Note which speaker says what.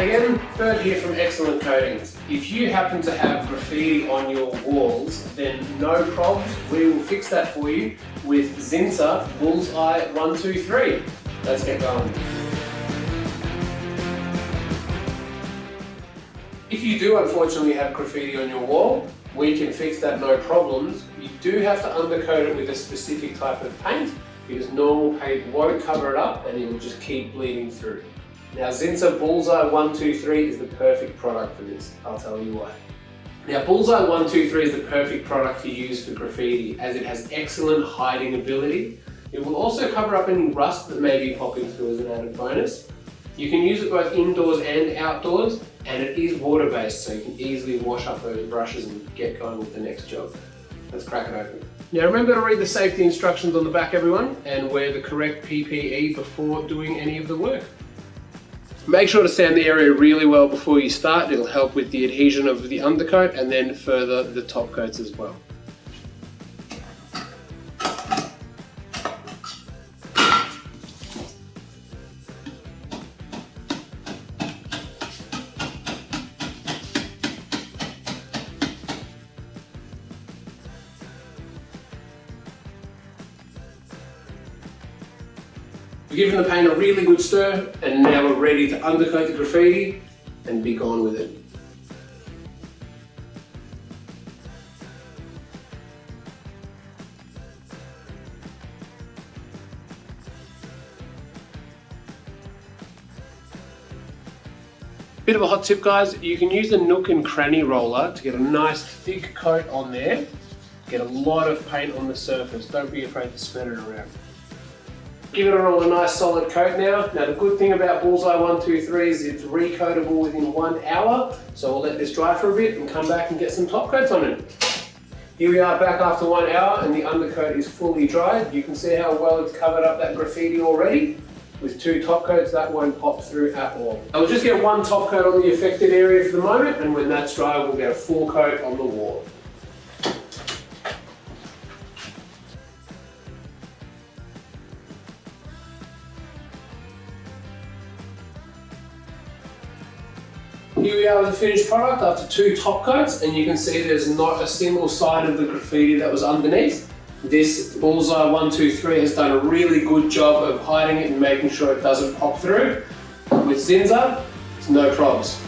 Speaker 1: G'day again, Bert here from Excellent Coatings. If you happen to have graffiti on your walls, then no problems, we will fix that for you with Zinsser Bulls Eye 123. Let's get going. If you do unfortunately have graffiti on your wall, we can fix that no problems. You do have to undercoat it with a specific type of paint because normal paint won't cover it up and it will just keep bleeding through. Now Zinsser Bulls Eye 123 is the perfect product for this, I'll tell you why. Now Bulls Eye 123 is the perfect product to use for graffiti as it has excellent hiding ability. It will also cover up any rust that may be popping through as an added bonus. You can use it both indoors and outdoors, and it is water-based, so you can easily wash up those brushes and get going with the next job. Let's crack it open. Now remember to read the safety instructions on the back, everyone, and wear the correct PPE before doing any of the work. Make sure to sand the area really well before you start. It'll help with the adhesion of the undercoat and then further the top coats as well. We've given the paint a really good stir and now we're ready to undercoat the graffiti and be gone with it. Bit of a hot tip, guys, you can use the nook and cranny roller to get a nice thick coat on there. Get a lot of paint on the surface, don't be afraid to spread it around. Give it all a nice solid coat now. Now the good thing about Bulls Eye 123 is it's recoatable within 1 hour. So we'll let this dry for a bit and come back and get some top coats on it. Here we are back after 1 hour and the undercoat is fully dried. You can see how well it's covered up that graffiti already. With 2 top coats that won't pop through at all. I'll just get 1 top coat on the affected area for the moment, and when that's dry we'll get a full coat on the wall. Here we are with the finished product after 2 top coats, and you can see there's not a single sign of the graffiti that was underneath. This Bulls Eye 123 has done a really good job of hiding it and making sure it doesn't pop through. With Zinsser, it's no probs.